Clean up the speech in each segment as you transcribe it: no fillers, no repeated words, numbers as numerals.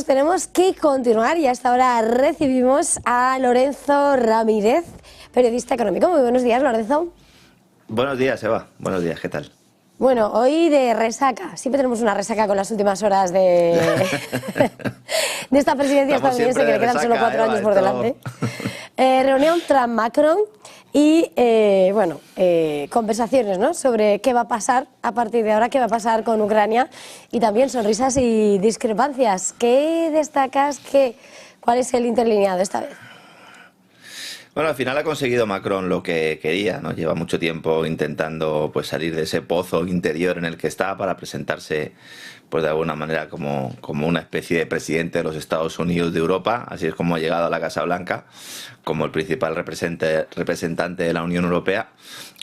Tenemos que continuar y hasta ahora recibimos a Lorenzo Ramírez, periodista económico. Muy buenos días, Lorenzo. Buenos días, Eva. Buenos días, ¿qué tal? Bueno, hoy de resaca. Siempre tenemos una resaca con las últimas horas de esta presidencia estadounidense, que le quedan solo 4 años por delante. Reunión Trump-Macron y, conversaciones, ¿no?, sobre qué va a pasar a partir de ahora, qué va a pasar con Ucrania, y también sonrisas y discrepancias. ¿Qué destacas? ¿Cuál es el interlineado esta vez? Bueno, al final ha conseguido Macron lo que quería, ¿no? Lleva mucho tiempo intentando pues salir de ese pozo interior en el que está para presentarse pues de alguna manera como una especie de presidente de los Estados Unidos de Europa. Así es como ha llegado a la Casa Blanca como el principal representante de la Unión Europea,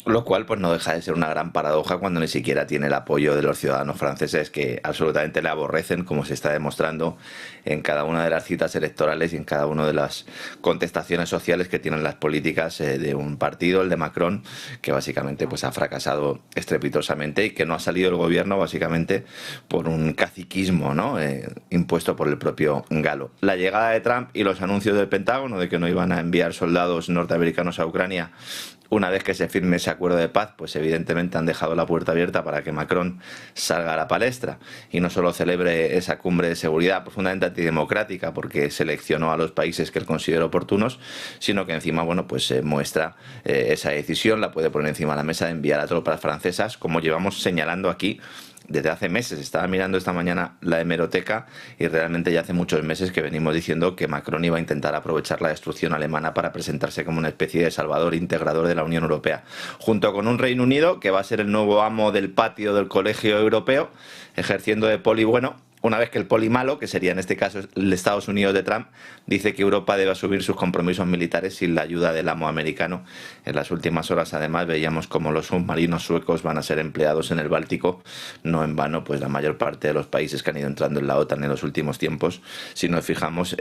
lo cual pues no deja de ser una gran paradoja cuando ni siquiera tiene el apoyo de los ciudadanos franceses, que absolutamente le aborrecen, como se está demostrando en cada una de las citas electorales y en cada una de las contestaciones sociales que tienen las políticas de un partido, el de Macron, que básicamente pues ha fracasado estrepitosamente y que no ha salido el gobierno básicamente por un caciquismo, ¿no?, impuesto por el propio Galo. La llegada de Trump y los anuncios del Pentágono de que no iban a enviar soldados norteamericanos a Ucrania una vez que se firme ese acuerdo de paz, pues evidentemente han dejado la puerta abierta para que Macron salga a la palestra y no solo celebre esa cumbre de seguridad profundamente antidemocrática porque seleccionó a los países que él considera oportunos, sino que encima, bueno, pues muestra esa decisión, la puede poner encima de la mesa de enviar a tropas francesas, como llevamos señalando aquí desde hace meses. Estaba mirando esta mañana la hemeroteca y realmente ya hace muchos meses que venimos diciendo que Macron iba a intentar aprovechar la destrucción alemana para presentarse como una especie de salvador integrador de la Unión Europea, junto con un Reino Unido que va a ser el nuevo amo del patio del Colegio Europeo, ejerciendo de poli bueno, una vez que el poli malo, que sería en este caso el Estados Unidos de Trump, dice que Europa debe asumir sus compromisos militares sin la ayuda del amo americano. En las últimas horas, además, veíamos como los submarinos suecos van a ser empleados en el Báltico. No en vano, pues la mayor parte de los países que han ido entrando en la OTAN en los últimos tiempos, si nos fijamos,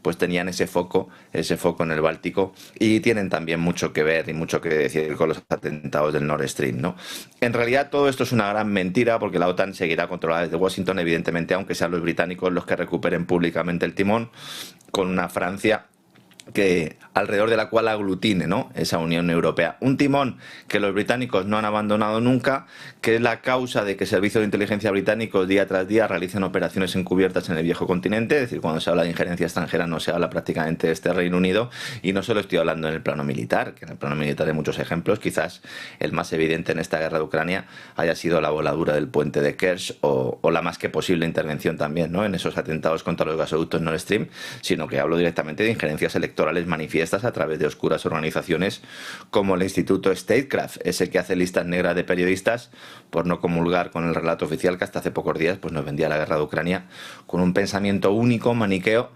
pues tenían ese foco en el Báltico, y tienen también mucho que ver y mucho que decir con los atentados del Nord Stream, ¿no? En realidad todo esto es una gran mentira, porque la OTAN seguirá controlada desde Washington, evidentemente, aunque sean los británicos los que recuperen públicamente el timón, con una Francia que alrededor de la cual aglutine, ¿no?, esa Unión Europea. Un timón que los británicos no han abandonado nunca, que es la causa de que servicios de inteligencia británicos día tras día realicen operaciones encubiertas en el viejo continente. Es decir, cuando se habla de injerencia extranjera no se habla prácticamente de este Reino Unido, y no solo estoy hablando en el plano militar, que en el plano militar hay muchos ejemplos. Quizás el más evidente en esta guerra de Ucrania haya sido la voladura del puente de Kerch o la más que posible intervención también, ¿no?, en esos atentados contra los gasoductos Nord Stream, sino que hablo directamente de injerencias electorales manifiestas a través de oscuras organizaciones como el Instituto Statecraft, ese que hace listas negras de periodistas por no comulgar con el relato oficial que hasta hace pocos días pues nos vendía la guerra de Ucrania con un pensamiento único, maniqueo,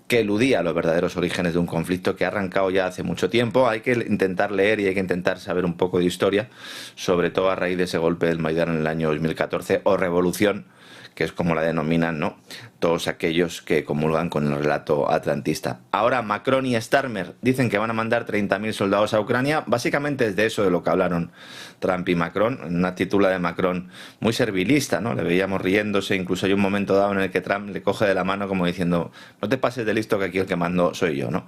que eludía los verdaderos orígenes de un conflicto que ha arrancado ya hace mucho tiempo. Hay que intentar leer y hay que intentar saber un poco de historia, sobre todo a raíz de ese golpe del Maidán en el año 2014, o revolución, que es como la denominan, ¿no?, todos aquellos que comulgan con el relato atlantista. Ahora Macron y Starmer dicen que van a mandar 30.000 soldados a Ucrania. Básicamente es de eso de lo que hablaron Trump y Macron, en una actitud de Macron muy servilista, ¿no? Le veíamos riéndose, incluso hay un momento dado en el que Trump le coge de la mano como diciendo: no te pases de listo, que aquí el que mando soy yo, ¿no?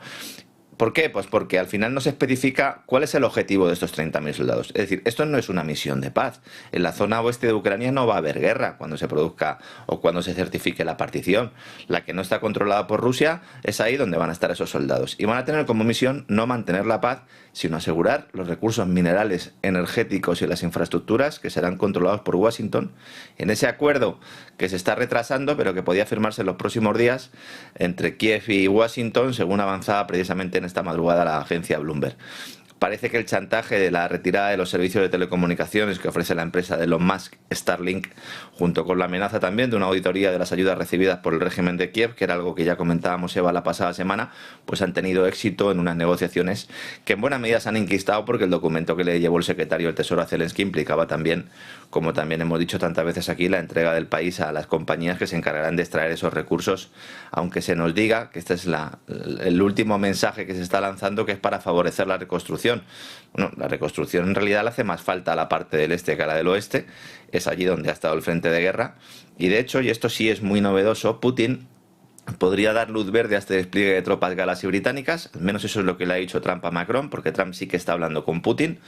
¿Por qué? Pues porque al final no se especifica cuál es el objetivo de estos 30.000 soldados. Es decir, esto no es una misión de paz. En la zona oeste de Ucrania no va a haber guerra cuando se produzca o cuando se certifique la partición. La que no está controlada por Rusia es ahí donde van a estar esos soldados. Y van a tener como misión no mantener la paz, sino asegurar los recursos minerales, energéticos y las infraestructuras que serán controlados por Washington. En ese acuerdo que se está retrasando, pero que podía firmarse en los próximos días entre Kiev y Washington, según avanzaba precisamente en esta madrugada la agencia Bloomberg. Parece que el chantaje de la retirada de los servicios de telecomunicaciones que ofrece la empresa de Elon Musk, Starlink, junto con la amenaza también de una auditoría de las ayudas recibidas por el régimen de Kiev, que era algo que ya comentábamos, Eva, la pasada semana, pues han tenido éxito en unas negociaciones que en buena medida se han enquistado, porque el documento que le llevó el secretario del Tesoro a Zelensky implicaba también, como también hemos dicho tantas veces aquí, la entrega del país a las compañías que se encargarán de extraer esos recursos, aunque se nos diga que este es el último mensaje que se está lanzando, que es para favorecer la reconstrucción. Bueno, la reconstrucción en realidad le hace más falta a la parte del este que a la del oeste. Es allí donde ha estado el frente de guerra. Y de hecho, y esto sí es muy novedoso, Putin podría dar luz verde a este despliegue de tropas galas y británicas. Al menos eso es lo que le ha dicho Trump a Macron, porque Trump sí que está hablando con Putin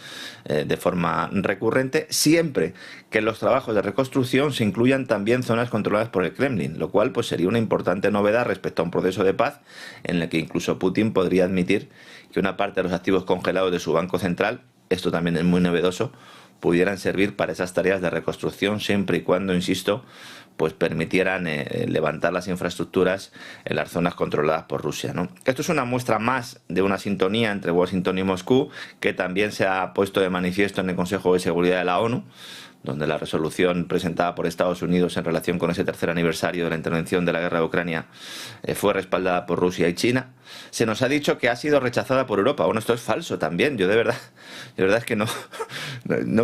de forma recurrente, siempre que en los trabajos de reconstrucción se incluyan también zonas controladas por el Kremlin, lo cual pues sería una importante novedad respecto a un proceso de paz en el que incluso Putin podría admitir que una parte de los activos congelados de su banco central, esto también es muy novedoso, pudieran servir para esas tareas de reconstrucción siempre y cuando, insisto, pues permitieran levantar las infraestructuras en las zonas controladas por Rusia, ¿no? Esto es una muestra más de una sintonía entre Washington y Moscú, que también se ha puesto de manifiesto en el Consejo de Seguridad de la ONU, donde la resolución presentada por Estados Unidos en relación con ese tercer aniversario de la intervención de la guerra de Ucrania fue respaldada por Rusia y China. Se nos ha dicho que ha sido rechazada por Europa. Bueno, esto es falso también. Yo de verdad es que no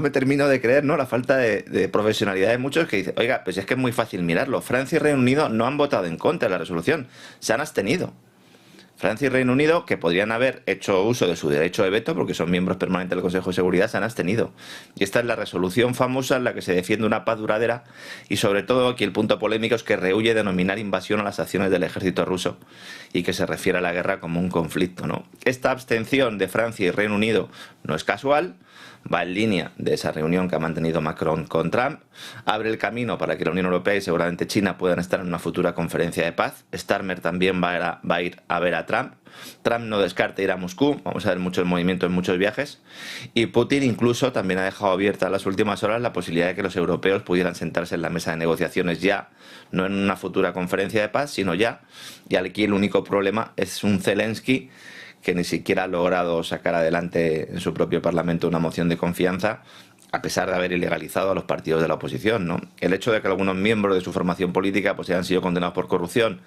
me termino de creer, ¿no?, la falta de profesionalidad de muchos que dicen, oiga, pues es que es muy fácil mirarlo. Francia y Reino Unido no han votado en contra de la resolución, se han abstenido. Francia y Reino Unido, que podrían haber hecho uso de su derecho de veto, porque son miembros permanentes del Consejo de Seguridad, se han abstenido. Y esta es la resolución famosa en la que se defiende una paz duradera y, sobre todo, aquí el punto polémico es que rehúye denominar invasión a las acciones del ejército ruso y que se refiere a la guerra como un conflicto, ¿no? Esta abstención de Francia y Reino Unido no es casual, va en línea de esa reunión que ha mantenido Macron con Trump, abre el camino para que la Unión Europea y seguramente China puedan estar en una futura conferencia de paz. Starmer también va a ir a ver a Trump. Trump no descarta ir a Moscú, vamos a ver mucho el movimiento en muchos viajes, y Putin incluso también ha dejado abierta en las últimas horas la posibilidad de que los europeos pudieran sentarse en la mesa de negociaciones ya, no en una futura conferencia de paz, sino ya, y aquí el único problema es un Zelensky que ni siquiera ha logrado sacar adelante en su propio parlamento una moción de confianza, a pesar de haber ilegalizado a los partidos de la oposición, ¿no? El hecho de que algunos miembros de su formación política pues hayan sido condenados por corrupción,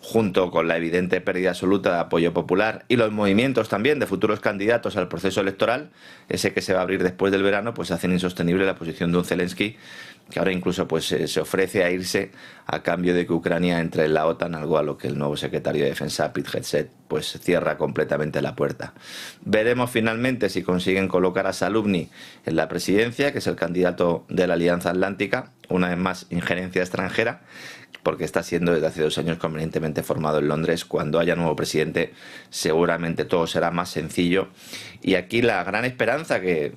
junto con la evidente pérdida absoluta de apoyo popular y los movimientos también de futuros candidatos al proceso electoral, ese que se va a abrir después del verano, pues hacen insostenible la posición de un Zelensky que ahora incluso pues se ofrece a irse a cambio de que Ucrania entre en la OTAN, algo a lo que el nuevo secretario de Defensa, Pete Hegseth, pues cierra completamente la puerta. Veremos finalmente si consiguen colocar a Salubny en la presidencia, que es el candidato de la Alianza Atlántica, una vez más injerencia extranjera, porque está siendo desde hace 2 años convenientemente formado en Londres. Cuando haya nuevo presidente seguramente todo será más sencillo. Y aquí la gran esperanza que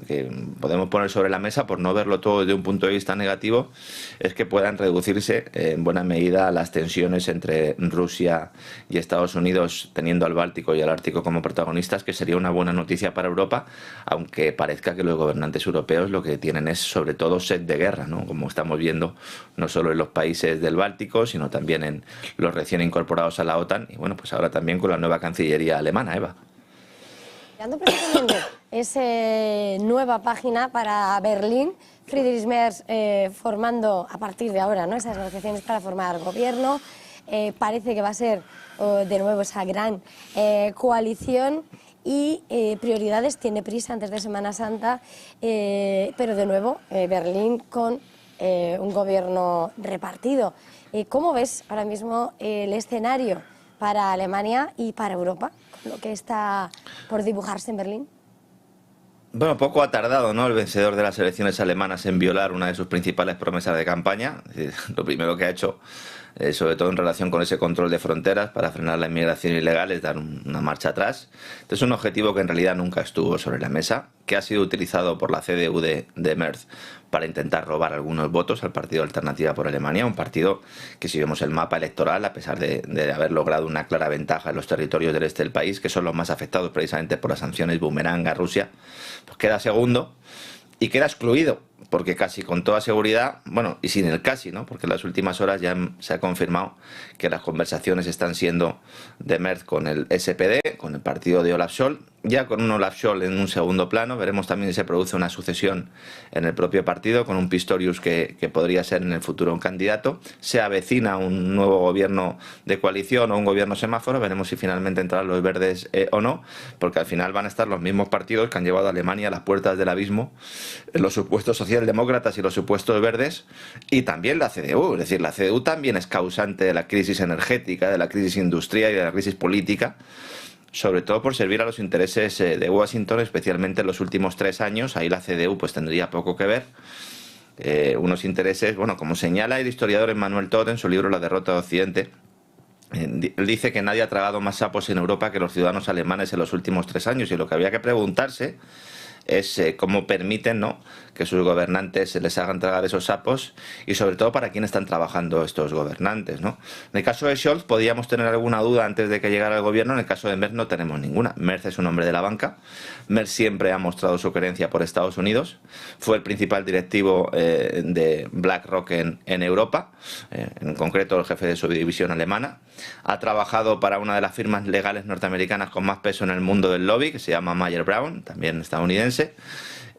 podemos poner sobre la mesa, por no verlo todo desde un punto de vista negativo, es que puedan reducirse en buena medida las tensiones entre Rusia y Estados Unidos, teniendo al Báltico y al Ártico como protagonistas, que sería una buena noticia para Europa, aunque parezca que los gobernantes europeos lo que tienen es sobre todo sed de guerra, ¿no?, como estamos viendo no solo en los países del Báltico, sino también en los recién incorporados a la OTAN, y bueno, pues ahora también con la nueva Cancillería alemana, Eva. Dando precisamente esa nueva página para Berlín, Friedrich Merz formando a partir de ahora, ¿no?, esas negociaciones para formar gobierno, parece que va a ser de nuevo esa gran coalición y prioridades, tiene prisa antes de Semana Santa, pero de nuevo Berlín con un gobierno repartido. ¿Cómo ves ahora mismo el escenario para Alemania y para Europa, con lo que está por dibujarse en Berlín? Bueno, poco ha tardado, ¿no?, el vencedor de las elecciones alemanas en violar una de sus principales promesas de campaña. Es decir, lo primero que ha hecho, sobre todo en relación con ese control de fronteras para frenar la inmigración ilegal, es dar una marcha atrás. Este es un objetivo que en realidad nunca estuvo sobre la mesa, que ha sido utilizado por la CDU de Merz para intentar robar algunos votos al Partido Alternativa por Alemania, un partido que, si vemos el mapa electoral, a pesar de haber logrado una clara ventaja en los territorios del este del país, que son los más afectados precisamente por las sanciones boomerang a Rusia, pues queda segundo y queda excluido, porque casi con toda seguridad, bueno, y sin el casi, ¿no?, porque en las últimas horas ya se ha confirmado que las conversaciones están siendo de Merz con el SPD, con el partido de Olaf Scholz, ya con un Olaf Scholz en un segundo plano. Veremos también si se produce una sucesión en el propio partido, con un Pistorius que podría ser en el futuro un candidato. Se avecina un nuevo gobierno de coalición o un gobierno semáforo. Veremos si finalmente entrarán los verdes o no, porque al final van a estar los mismos partidos que han llevado a Alemania a las puertas del abismo, los supuestos socialdemócratas y los supuestos verdes, y también la CDU. Es decir, la CDU también es causante de la crisis energética, de la crisis industrial y de la crisis política, sobre todo por servir a los intereses de Washington, especialmente en los últimos 3 años. Ahí la CDU pues tendría poco que ver. Unos intereses, bueno, como señala el historiador Emmanuel Todd en su libro La derrota de Occidente, Él dice que nadie ha tragado más sapos en Europa que los ciudadanos alemanes en los últimos 3 años, y lo que habría que preguntarse es cómo permiten, ¿no?, que sus gobernantes les hagan tragar esos sapos, y sobre todo para quién están trabajando estos gobernantes, ¿no? En el caso de Scholz podíamos tener alguna duda antes de que llegara al gobierno. En el caso de Merz no tenemos ninguna. Merz es un hombre de la banca. Merz siempre ha mostrado su querencia por Estados Unidos. Fue el principal directivo de BlackRock en Europa, en concreto el jefe de su división alemana. Ha trabajado para una de las firmas legales norteamericanas con más peso en el mundo del lobby, que se llama Mayer Brown, también estadounidense.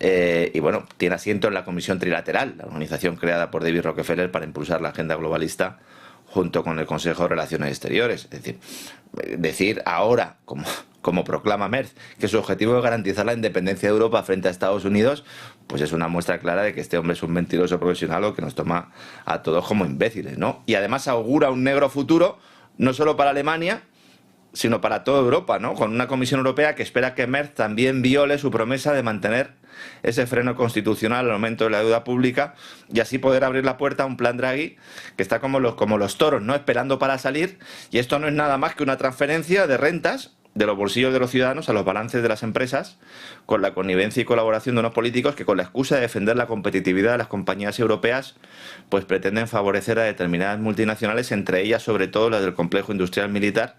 Y bueno, tiene asiento en la Comisión Trilateral, la organización creada por David Rockefeller para impulsar la agenda globalista junto con el Consejo de Relaciones Exteriores. Es decir ahora, como proclama Merz, que su objetivo es garantizar la independencia de Europa frente a Estados Unidos, pues es una muestra clara de que este hombre es un mentiroso profesional o que nos toma a todos como imbéciles, ¿no? Y además augura un negro futuro, no solo para Alemania, sino para toda Europa, ¿no? Con una Comisión Europea que espera que Merz también viole su promesa de mantener ese freno constitucional al aumento de la deuda pública, y así poder abrir la puerta a un plan Draghi que está como los toros, ¿no?, esperando para salir. Y esto no es nada más que una transferencia de rentas de los bolsillos de los ciudadanos a los balances de las empresas, con la connivencia y colaboración de unos políticos que, con la excusa de defender la competitividad de las compañías europeas, pues pretenden favorecer a determinadas multinacionales, entre ellas sobre todo las del complejo industrial militar,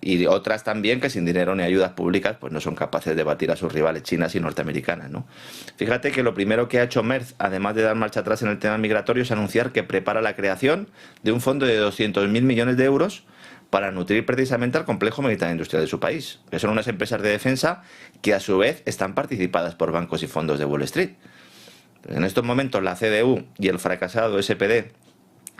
y otras también que sin dinero ni ayudas públicas pues no son capaces de batir a sus rivales chinas y norteamericanas, ¿no? Fíjate que lo primero que ha hecho Merz, además de dar marcha atrás en el tema migratorio, es anunciar que prepara la creación de un fondo de 200.000 millones de euros para nutrir precisamente al complejo militar industrial de su país, que son unas empresas de defensa que a su vez están participadas por bancos y fondos de Wall Street. En estos momentos la CDU y el fracasado SPD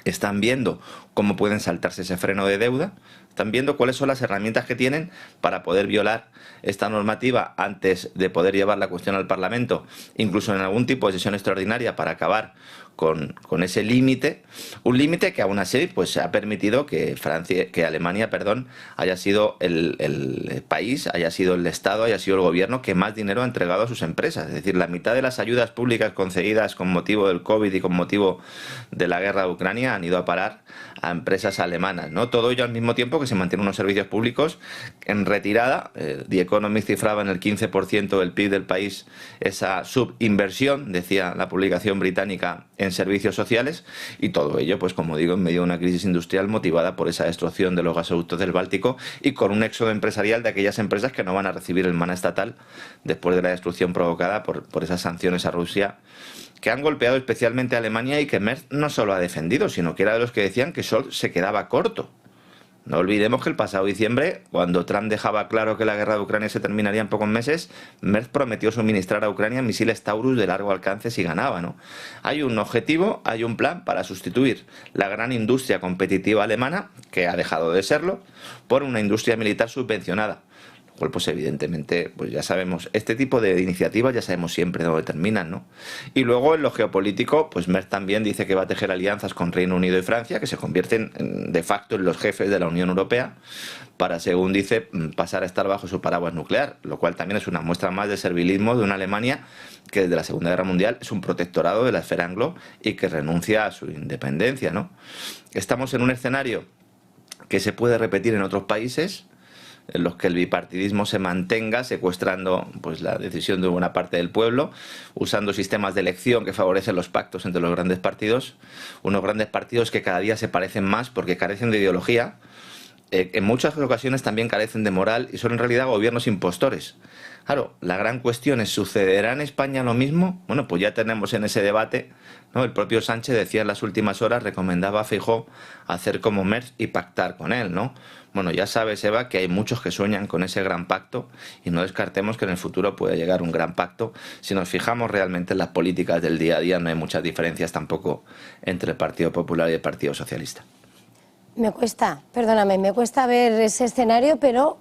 están viendo cómo pueden saltarse ese freno de deuda, están viendo cuáles son las herramientas que tienen para poder violar esta normativa antes de poder llevar la cuestión al Parlamento, incluso en algún tipo de sesión extraordinaria, para acabar con ese límite, un límite que aún así pues ha permitido que Alemania, haya sido el país, haya sido el Estado, haya sido el gobierno que más dinero ha entregado a sus empresas. Es decir, la mitad de las ayudas públicas concedidas con motivo del COVID y con motivo de la guerra de Ucrania han ido a parar a empresas alemanas, ¿no? Todo ello al mismo tiempo que se mantienen unos servicios públicos en retirada. The Economist cifraba en el 15% del PIB del país esa subinversión, decía la publicación británica, en servicios sociales, y todo ello, pues como digo, en medio de una crisis industrial motivada por esa destrucción de los gasoductos del Báltico y con un éxodo empresarial de aquellas empresas que no van a recibir el maná estatal después de la destrucción provocada por esas sanciones a Rusia, que han golpeado especialmente a Alemania y que Merz no solo ha defendido, sino que era de los que decían que Scholz se quedaba corto. No olvidemos que el pasado diciembre, cuando Trump dejaba claro que la guerra de Ucrania se terminaría en pocos meses, Merz prometió suministrar a Ucrania misiles Taurus de largo alcance si ganaba, ¿no? Hay un objetivo, hay un plan para sustituir la gran industria competitiva alemana, que ha dejado de serlo, por una industria militar subvencionada. Lo cual, pues evidentemente, pues ya sabemos, este tipo de iniciativas ya sabemos siempre dónde terminan, ¿no? Y luego en lo geopolítico, pues Merz también dice que va a tejer alianzas con Reino Unido y Francia, que se convierten de facto en los jefes de la Unión Europea, para, según dice, pasar a estar bajo su paraguas nuclear, lo cual también es una muestra más de servilismo de una Alemania que desde la Segunda Guerra Mundial es un protectorado de la esfera anglo y que renuncia a su independencia, ¿no? Estamos en un escenario que se puede repetir en otros países, en los que el bipartidismo se mantenga, secuestrando pues la decisión de buena parte del pueblo, usando sistemas de elección que favorecen los pactos entre los grandes partidos, unos grandes partidos que cada día se parecen más porque carecen de ideología, en muchas ocasiones también carecen de moral y son en realidad gobiernos impostores. Claro, la gran cuestión es, ¿sucederá en España lo mismo? Bueno, pues ya tenemos en ese debate, ¿no? El propio Sánchez decía en las últimas horas, recomendaba a Feijóo hacer como Merz y pactar con él, ¿no? Bueno, ya sabes, Eva, que hay muchos que sueñan con ese gran pacto y no descartemos que en el futuro puede llegar un gran pacto. Si nos fijamos realmente en las políticas del día a día, no hay muchas diferencias tampoco entre el Partido Popular y el Partido Socialista. Me cuesta ver ese escenario, pero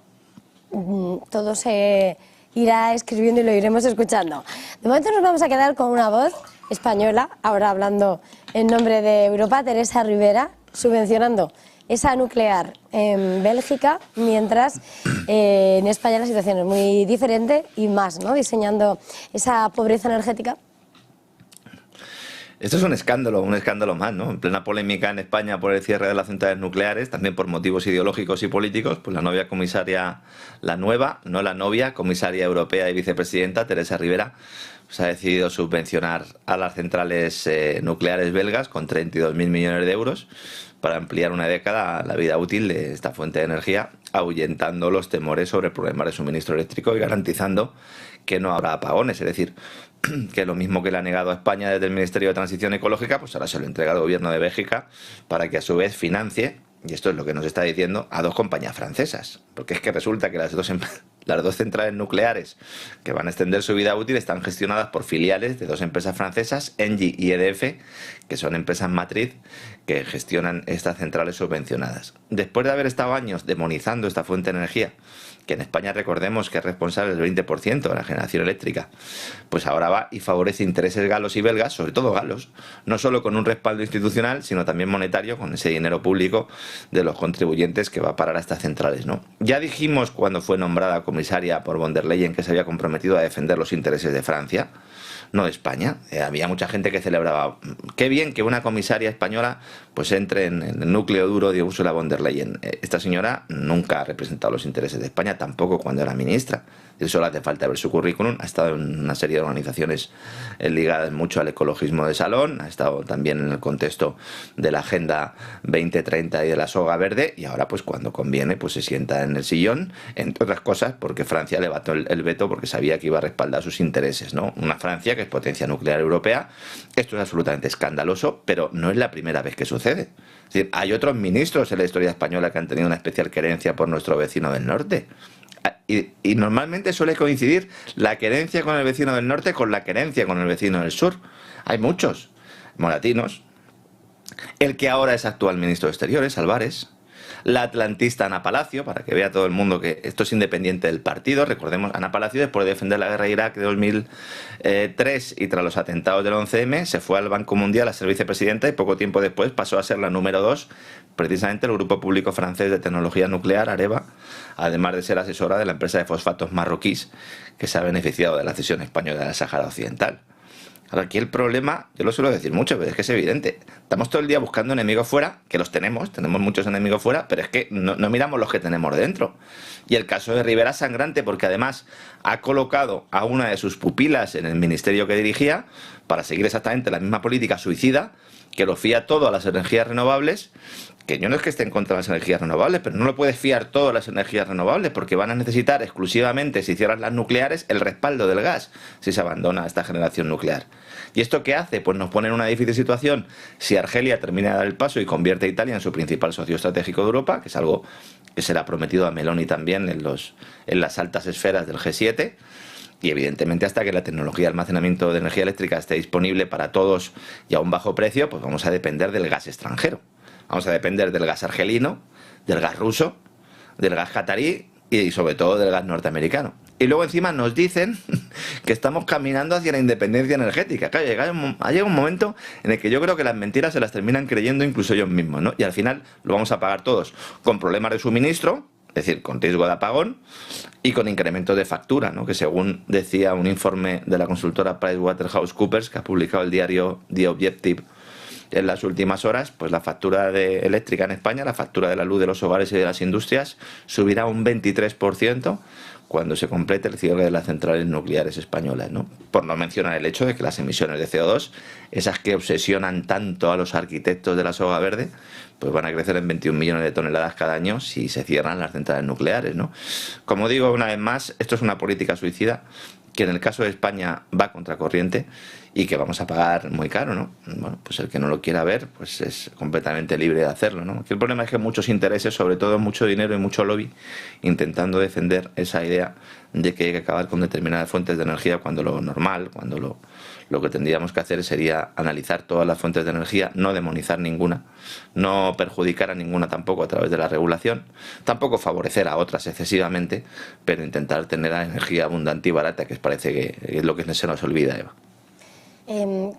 todo se irá escribiendo y lo iremos escuchando. De momento nos vamos a quedar con una voz española, ahora hablando en nombre de Europa, Teresa Rivera, subvencionando esa nuclear en Bélgica, mientras en España la situación es muy diferente y más, ¿no? Diseñando esa pobreza energética. Esto es un escándalo más, ¿no? En plena polémica en España por el cierre de las centrales nucleares, también por motivos ideológicos y políticos, pues la nueva comisaria, comisaria europea y vicepresidenta, Teresa Ribera, pues ha decidido subvencionar a las centrales nucleares belgas con 32.000 millones de euros para ampliar una década la vida útil de esta fuente de energía, ahuyentando los temores sobre problemas de suministro eléctrico y garantizando que no habrá apagones. Es decir, que lo mismo que le ha negado a España desde el Ministerio de Transición Ecológica, pues ahora se lo entrega al gobierno de Bélgica para que a su vez financie, y esto es lo que nos está diciendo, a dos compañías francesas. Porque es que resulta que las dos centrales nucleares que van a extender su vida útil están gestionadas por filiales de dos empresas francesas, Engie y EDF, que son empresas matriz que gestionan estas centrales subvencionadas. Después de haber estado años demonizando esta fuente de energía, que en España recordemos que es responsable del 20% de la generación eléctrica, pues ahora va y favorece intereses galos y belgas, sobre todo galos, no solo con un respaldo institucional, sino también monetario, con ese dinero público de los contribuyentes que va a parar a estas centrales, ¿no? Ya dijimos cuando fue nombrada comisaria por von der Leyen que se había comprometido a defender los intereses de Francia, no de España. Había mucha gente que celebraba, qué bien que una comisaria española pues entre en el núcleo duro de Ursula von der Leyen. Esta señora nunca ha representado los intereses de España, tampoco cuando era ministra. Solo hace falta ver su currículum. Ha estado en una serie de organizaciones ligadas mucho al ecologismo de salón, ha estado también en el contexto de la Agenda 2030 y de la soga verde, y ahora pues cuando conviene pues se sienta en el sillón, entre otras cosas porque Francia levantó el veto porque sabía que iba a respaldar sus intereses, ¿no? Una Francia que es potencia nuclear europea. Esto es absolutamente escandaloso, pero no es la primera vez que sucede. Es decir, hay otros ministros en la historia española que han tenido una especial querencia por nuestro vecino del norte. Y normalmente suele coincidir la querencia con el vecino del norte con la querencia con el vecino del sur. Hay muchos moratinos. El que ahora es actual ministro de Exteriores, Álvarez. La atlantista Ana Palacio, para que vea todo el mundo que esto es independiente del partido. Recordemos, Ana Palacio, después de defender la guerra de Irak de 2003 y tras los atentados del 11M, se fue al Banco Mundial a ser vicepresidenta y poco tiempo después pasó a ser la número 2, precisamente el Grupo Público Francés de Tecnología Nuclear, Areva, además de ser asesora de la empresa de fosfatos marroquíes que se ha beneficiado de la cesión española del Sáhara Occidental. Ahora, aquí el problema, yo lo suelo decir mucho, pero es que es evidente. Estamos todo el día buscando enemigos fuera, que los tenemos muchos enemigos fuera, pero es que no miramos los que tenemos dentro. Y el caso de Ribera es sangrante porque además ha colocado a una de sus pupilas en el ministerio que dirigía para seguir exactamente la misma política suicida, que lo fía todo a las energías renovables, que yo no es que esté en contra de las energías renovables, pero no lo puedes fiar todo a las energías renovables porque van a necesitar exclusivamente, si cierras las nucleares, el respaldo del gas si se abandona esta generación nuclear. ¿Y esto qué hace? Pues nos pone en una difícil situación si Argelia termina de dar el paso y convierte a Italia en su principal socio estratégico de Europa, que es algo que se le ha prometido a Meloni también en las altas esferas del G7. Y evidentemente hasta que la tecnología de almacenamiento de energía eléctrica esté disponible para todos y a un bajo precio, pues vamos a depender del gas extranjero. Vamos a depender del gas argelino, del gas ruso, del gas qatarí y sobre todo del gas norteamericano. Y luego encima nos dicen que estamos caminando hacia la independencia energética. Claro, ha llegado un momento en el que yo creo que las mentiras se las terminan creyendo incluso ellos mismos, ¿no? Y al final lo vamos a pagar todos con problemas de suministro, es decir, con riesgo de apagón y con incremento de factura, ¿no? Que según decía un informe de la consultora PricewaterhouseCoopers que ha publicado el diario The Objective en las últimas horas, pues la factura eléctrica en España, la factura de la luz de los hogares y de las industrias, subirá un 23% cuando se complete el cierre de las centrales nucleares españolas, ¿no? Por no mencionar el hecho de que las emisiones de CO2, esas que obsesionan tanto a los arquitectos de la soga verde, pues van a crecer en 21 millones de toneladas cada año si se cierran las centrales nucleares, ¿no? Como digo una vez más, esto es una política suicida que en el caso de España va contracorriente y que vamos a pagar muy caro, ¿no? Bueno, pues el que no lo quiera ver, pues es completamente libre de hacerlo, ¿no? Aquí el problema es que hay muchos intereses, sobre todo mucho dinero y mucho lobby, intentando defender esa idea de que hay que acabar con determinadas fuentes de energía cuando lo normal, cuando lo que tendríamos que hacer sería analizar todas las fuentes de energía, no demonizar ninguna, no perjudicar a ninguna tampoco a través de la regulación, tampoco favorecer a otras excesivamente, pero intentar tener la energía abundante y barata, que parece que es lo que se nos olvida, Eva.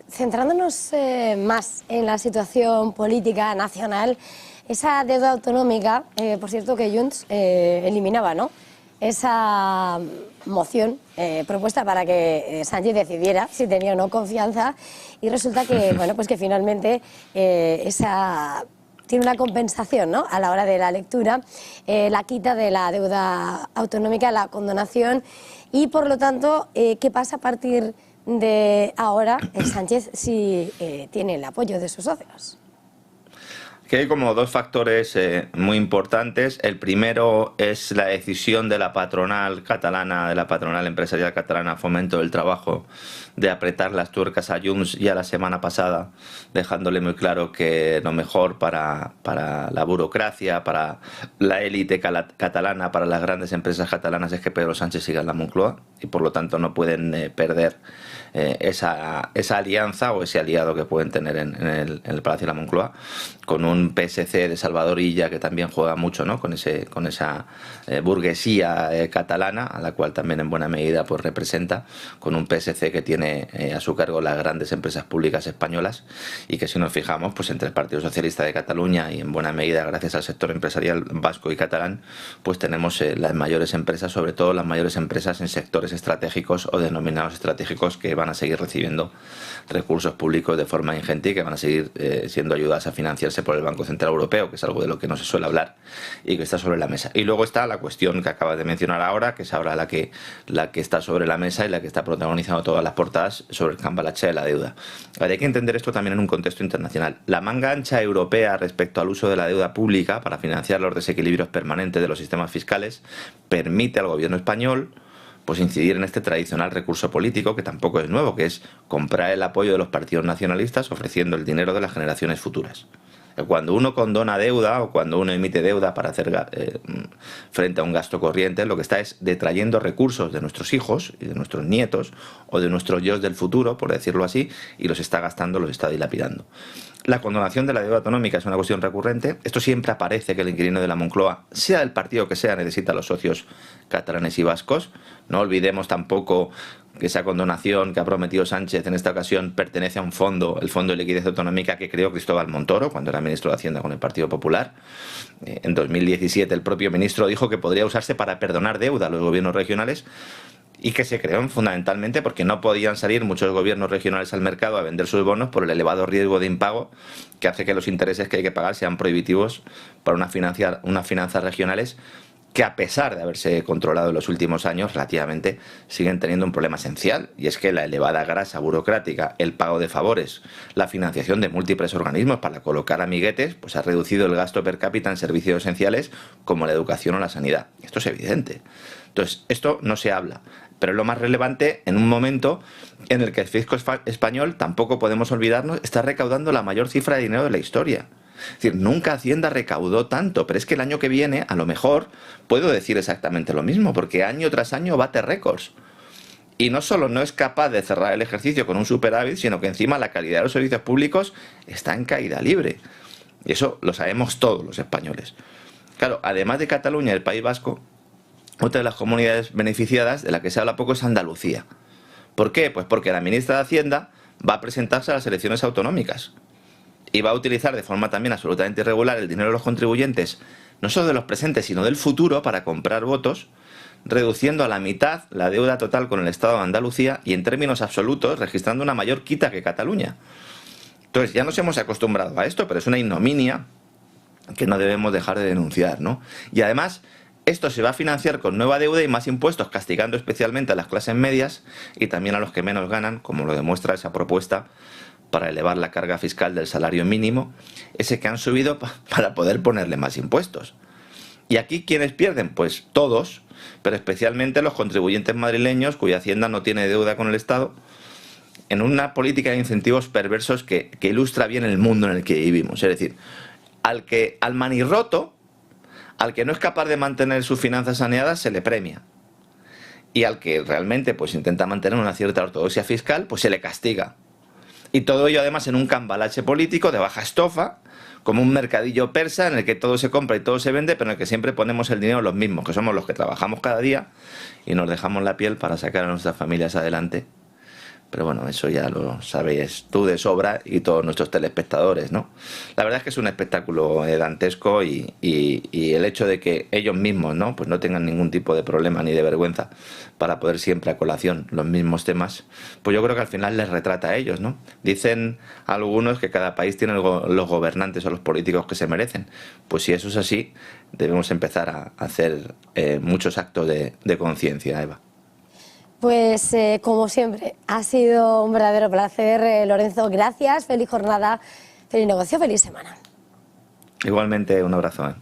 Centrándonos más en la situación política nacional, esa deuda autonómica, por cierto que Junts eliminaba, ¿no? esa moción propuesta para que Sánchez decidiera si tenía o no confianza, y resulta que, bueno, pues que finalmente esa tiene una compensación, ¿no?, a la hora de la lectura, la quita de la deuda autonómica, la condonación, y por lo tanto, ¿qué pasa a partir de ahora? Sánchez sí tiene el apoyo de sus socios. Que hay como dos factores muy importantes. El primero es la decisión de la patronal catalana, de la patronal empresarial catalana Fomento del Trabajo, de apretar las tuercas a Junts ya la semana pasada, dejándole muy claro que lo mejor para la burocracia, para la élite catalana, para las grandes empresas catalanas, es que Pedro Sánchez siga en la Moncloa, y por lo tanto no pueden perder esa alianza o ese aliado que pueden tener en el Palacio de la Moncloa, con un PSC de Salvador Illa que también juega mucho, ¿no?, con esa burguesía catalana, a la cual también en buena medida pues representa, con un PSC que tiene a su cargo las grandes empresas públicas españolas, y que si nos fijamos, pues entre el Partido Socialista de Cataluña y en buena medida gracias al sector empresarial vasco y catalán, pues tenemos las mayores empresas, sobre todo las mayores empresas en sectores estratégicos o denominados estratégicos, que van a seguir recibiendo recursos públicos de forma ingente y que van a seguir siendo ayudadas a financiarse por el Banco Central Europeo, que es algo de lo que no se suele hablar y que está sobre la mesa. Y luego está la cuestión que acabas de mencionar ahora, que es ahora la que está sobre la mesa y la que está protagonizando todas las portadas, sobre el cambalache de la deuda. Hay que entender esto también en un contexto internacional. La manga ancha europea respecto al uso de la deuda pública para financiar los desequilibrios permanentes de los sistemas fiscales permite al gobierno español pues incidir en este tradicional recurso político, que tampoco es nuevo, que es comprar el apoyo de los partidos nacionalistas ofreciendo el dinero de las generaciones futuras. Cuando uno condona deuda o cuando uno emite deuda para hacer frente a un gasto corriente, lo que está es detrayendo recursos de nuestros hijos y de nuestros nietos o de nuestros yos del futuro, por decirlo así, y los está gastando, los está dilapidando. La condonación de la deuda autonómica es una cuestión recurrente. Esto siempre aparece, que el inquilino de la Moncloa, sea del partido que sea, necesita a los socios catalanes y vascos. No olvidemos tampoco que esa condonación que ha prometido Sánchez en esta ocasión pertenece a un fondo, el Fondo de Liquidez Autonómica, que creó Cristóbal Montoro cuando era ministro de Hacienda con el Partido Popular. En 2017 el propio ministro dijo que podría usarse para perdonar deuda a los gobiernos regionales, y que se creó fundamentalmente porque no podían salir muchos gobiernos regionales al mercado a vender sus bonos por el elevado riesgo de impago, que hace que los intereses que hay que pagar sean prohibitivos para unas finanzas regionales que, a pesar de haberse controlado en los últimos años relativamente, siguen teniendo un problema esencial, y es que la elevada grasa burocrática, el pago de favores, la financiación de múltiples organismos para colocar amiguetes, pues ha reducido el gasto per cápita en servicios esenciales como la educación o la sanidad. Esto es evidente. Entonces, esto no se habla, pero es lo más relevante en un momento en el que el fisco español, tampoco podemos olvidarnos, está recaudando la mayor cifra de dinero de la historia. Es decir, nunca Hacienda recaudó tanto, pero es que el año que viene, a lo mejor, puedo decir exactamente lo mismo, porque año tras año bate récords. Y no solo no es capaz de cerrar el ejercicio con un superávit, sino que encima la calidad de los servicios públicos está en caída libre. Y eso lo sabemos todos los españoles. Claro, además de Cataluña y el País Vasco, otra de las comunidades beneficiadas de la que se habla poco es Andalucía. ¿Por qué? Pues porque la ministra de Hacienda va a presentarse a las elecciones autonómicas y va a utilizar de forma también absolutamente irregular el dinero de los contribuyentes, no solo de los presentes, sino del futuro, para comprar votos, reduciendo a la mitad la deuda total con el Estado de Andalucía y, en términos absolutos, registrando una mayor quita que Cataluña. Entonces, ya nos hemos acostumbrado a esto, pero es una ignominia que no debemos dejar de denunciar, ¿no? Y además, esto se va a financiar con nueva deuda y más impuestos, castigando especialmente a las clases medias y también a los que menos ganan, como lo demuestra esa propuesta para elevar la carga fiscal del salario mínimo, ese que han subido para poder ponerle más impuestos. ¿Y aquí quiénes pierden? Pues todos, pero especialmente los contribuyentes madrileños, cuya Hacienda no tiene deuda con el Estado, en una política de incentivos perversos que ilustra bien el mundo en el que vivimos. Es decir, al manirroto, al que no es capaz de mantener sus finanzas saneadas, se le premia. Y al que realmente pues intenta mantener una cierta ortodoxia fiscal, pues se le castiga. Y todo ello además en un cambalache político de baja estofa, como un mercadillo persa en el que todo se compra y todo se vende, pero en el que siempre ponemos el dinero los mismos, que somos los que trabajamos cada día y nos dejamos la piel para sacar a nuestras familias adelante, pero bueno, eso ya lo sabéis tú de sobra y todos nuestros telespectadores, ¿no? La verdad es que es un espectáculo dantesco y el hecho de que ellos mismos, ¿no? Pues no tengan ningún tipo de problema ni de vergüenza para poder siempre a colación los mismos temas, pues yo creo que al final les retrata a ellos, ¿no? Dicen algunos que cada país tiene los gobernantes o los políticos que se merecen. Pues si eso es así, debemos empezar a hacer muchos actos de conciencia, Eva. Pues como siempre, ha sido un verdadero placer, Lorenzo. Gracias, feliz jornada, feliz negocio, feliz semana. Igualmente, un abrazo.